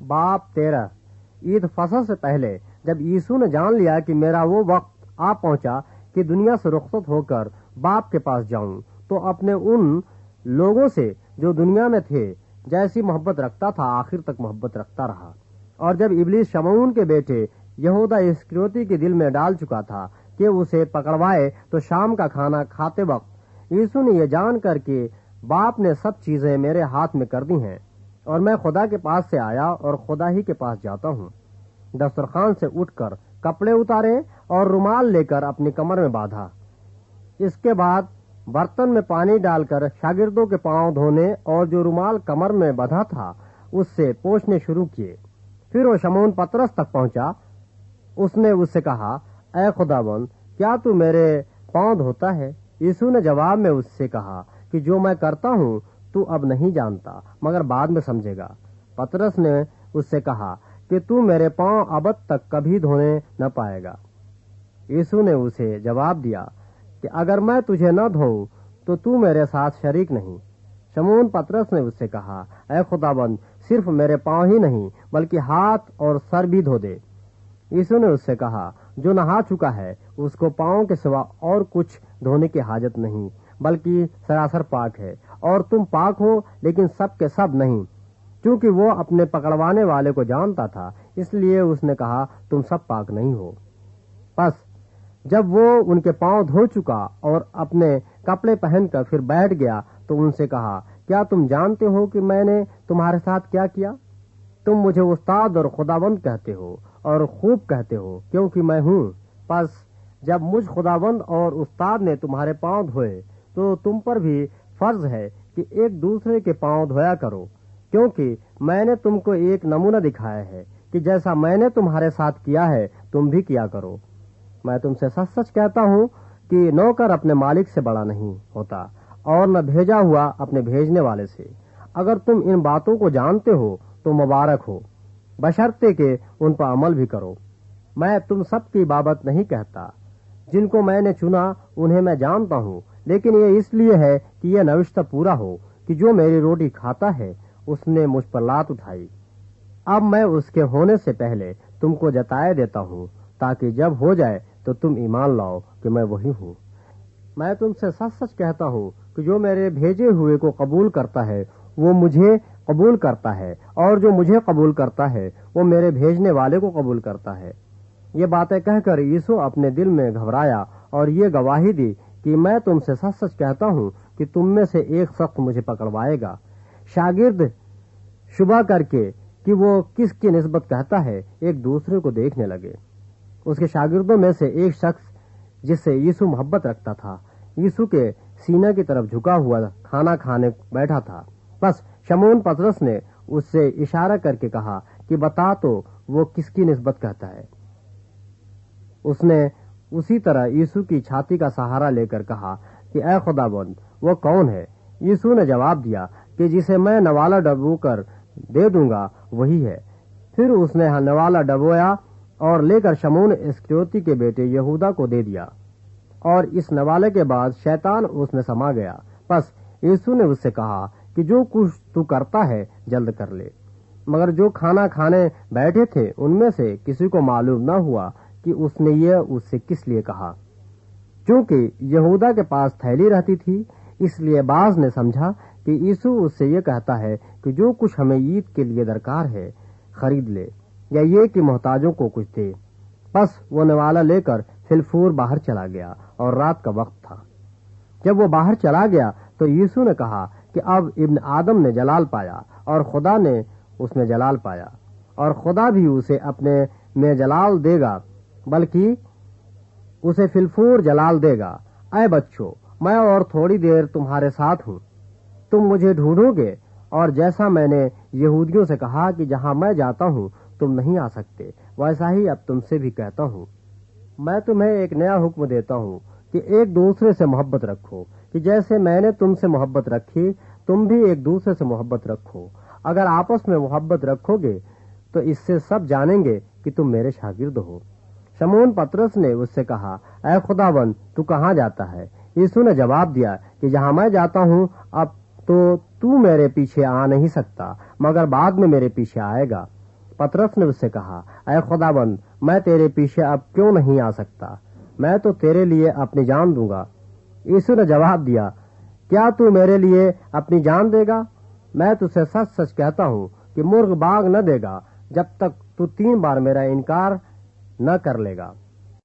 باب 13 عید فصح سے پہلے جب یسوع نے جان لیا کہ میرا وہ وقت آ پہنچا کہ دنیا سے رخصت ہو کر باپ کے پاس جاؤں، تو اپنے ان لوگوں سے جو دنیا میں تھے جیسی محبت رکھتا تھا آخر تک محبت رکھتا رہا۔ اور جب ابلیس شمعون کے بیٹے یہودا اسکریوتی کے دل میں ڈال چکا تھا کہ اسے پکڑوائے، تو شام کا کھانا کھاتے وقت یسوع نے یہ جان کر کہ باپ نے سب چیزیں میرے ہاتھ میں کر دی ہیں اور میں خدا کے پاس سے آیا اور خدا ہی کے پاس جاتا ہوں، دسترخوان سے اٹھ کر کپڑے اتارے اور رومال لے کر اپنی کمر میں باندھا۔ اس کے بعد برتن میں پانی ڈال کر شاگردوں کے پاؤں دھونے اور جو رومال کمر میں بندھا تھا اس سے پوچھنے شروع کیے۔ پھر وہ شمعون پترس تک پہنچا۔ اس نے اس سے کہا، اے خداوند، کیا تو میرے پاؤں دھوتا ہے؟ یسوع نے جواب میں اس سے کہا کہ جو میں کرتا ہوں تو اب نہیں جانتا، مگر بعد میں سمجھے گا۔ پترس نے اس سے کہا کہ تو میرے پاؤں ابد تک کبھی دھونے نہ پائے گا۔ یسوع نے اسے جواب دیا کہ اگر میں تجھے نہ دھوؤں تو میرے ساتھ شریک نہیں۔ شمعون پترس نے اس سے کہا، اے خداوند، صرف میرے پاؤں ہی نہیں بلکہ ہاتھ اور سر بھی دھو دے۔ یسوع نے اس سے کہا، جو نہا چکا ہے اس کو پاؤں کے سوا اور کچھ دھونے کی حاجت نہیں، بلکہ سراسر پاک ہے۔ اور تم پاک ہو لیکن سب کے سب نہیں۔ چونکہ وہ اپنے پکڑوانے والے کو جانتا تھا، اس لیے اس نے کہا، تم سب پاک نہیں ہو۔ پس جب وہ ان کے پاؤں دھو چکا اور اپنے کپڑے پہن کر پھر بیٹھ گیا تو ان سے کہا، کیا تم جانتے ہو کہ میں نے تمہارے ساتھ کیا کیا؟ تم مجھے استاد اور خداوند کہتے ہو اور خوب کہتے ہو، کیونکہ میں ہوں۔ پس جب مجھ خداوند اور استاد نے تمہارے پاؤں دھوئے تو تم پر بھی فرض ہے کہ ایک دوسرے کے پاؤں دھویا کرو، کیونکہ میں نے تم کو ایک نمونہ دکھایا ہے کہ جیسا میں نے تمہارے ساتھ کیا ہے تم بھی کیا کرو۔ میں تم سے سچ سچ کہتا ہوں کہ نوکر اپنے مالک سے بڑا نہیں ہوتا اور نہ بھیجا ہوا اپنے بھیجنے والے سے۔ اگر تم ان باتوں کو جانتے ہو تو مبارک ہو، بشرطے کہ ان پر عمل بھی کرو۔ میں تم سب کی بابت نہیں کہتا، جن کو میں نے چنا انہیں میں جانتا ہوں، لیکن یہ اس لیے ہے کہ یہ نوشتہ پورا ہو کہ جو میری روٹی کھاتا ہے اس نے مجھ پر لات اٹھائی۔ اب میں اس کے ہونے سے پہلے تم کو جتائے دیتا ہوں، تاکہ جب ہو جائے تو تم ایمان لاؤ کہ میں وہی ہوں۔ میں تم سے سچ سچ کہتا ہوں کہ جو میرے بھیجے ہوئے کو قبول کرتا ہے وہ مجھے قبول کرتا ہے، اور جو مجھے قبول کرتا ہے وہ میرے بھیجنے والے کو قبول کرتا ہے۔ یہ باتیں کہہ کر یسوع اپنے دل میں گھبرایا اور یہ گواہی دی کہ میں تم سے سچ سچ کہتا ہوں کہ تم میں سے ایک شخص مجھے پکڑوائے گا۔ شاگرد شبہ کر کے کہ وہ کس کی نسبت کہتا ہے ایک دوسرے کو دیکھنے لگے۔ اس کے شاگردوں میں سے ایک شخص جس سے یسوع محبت رکھتا تھا یسوع کے سینے کی طرف جھکا ہوا کھانا کھانے بیٹھا تھا۔ بس شمعون پترس نے اس سے اشارہ کر کے کہا کہ بتا تو وہ کس کی نسبت کہتا ہے۔ اس نے اسی طرح یسوع کی چھاتی کا سہارا لے کر کہا کہ اے خداوند، وہ کون ہے؟ یسوع نے جواب دیا کہ جسے میں نوالا ڈبو کر دے دوں گا وہی ہے۔ پھر اس نے نوالا ڈبویا اور لے کر شمعون اسکریوتی کے بیٹے یہودا کو دے دیا، اور اس نوالے کے بعد شیطان اس میں سما گیا۔ پس یسوع نے اس سے کہا کہ جو کچھ تو کرتا ہے جلد کر لے۔ مگر جو کھانا کھانے بیٹھے تھے ان میں سے کسی کو معلوم نہ ہوا کہ اس نے یہ اس سے کس لیے کہا۔ چونکہ یہودا کے پاس تھیلی رہتی تھی، اس لیے بعض نے سمجھا کہ یسوع اس سے یہ کہتا ہے کہ جو کچھ ہمیں عید کے لیے درکار ہے خرید لے، یا یہ کہ محتاجوں کو کچھ دے۔ پس وہ نوالا لے کر فلفور باہر چلا گیا اور رات کا وقت تھا۔ جب وہ باہر چلا گیا تو یسوع نے کہا کہ اب ابن آدم نے جلال پایا اور خدا نے اس میں جلال پایا، اور خدا بھی اسے اپنے میں جلال دے گا، بلکہ اسے فلفور جلال دے گا۔ اے بچوں، میں اور تھوڑی دیر تمہارے ساتھ ہوں۔ تم مجھے ڈھونڈو گے، اور جیسا میں نے یہودیوں سے کہا کہ جہاں میں جاتا ہوں تم نہیں آ سکتے، ویسا ہی اب تم سے بھی کہتا ہوں۔ میں تمہیں ایک نیا حکم دیتا ہوں کہ ایک دوسرے سے محبت رکھو، کہ جیسے میں نے تم سے محبت رکھی تم بھی ایک دوسرے سے محبت رکھو۔ اگر آپس میں محبت رکھو گے تو اس سے سب جانیں گے کہ تم میرے شاگرد ہو۔ شمعون پترس نے اس سے کہا، اے خداوند، تو کہاں جاتا ہے؟ یسوع نے جواب دیا کہ جہاں میں جاتا ہوں اب تو میرے پیچھے آ نہیں سکتا، مگر بعد میں میرے پیچھے آئے گا۔ پطرس نے اس سے کہا، اے خداوند، میں تیرے پیچھے اب کیوں نہیں آ سکتا؟ میں تو تیرے لیے اپنی جان دوں گا۔ یسوع نے جواب دیا، کیا تو میرے لیے اپنی جان دے گا؟ میں تجھے سچ سچ کہتا ہوں کہ مرغ باغ نہ دے گا جب تک تو 3 بار میرا انکار نہ کر لے گا۔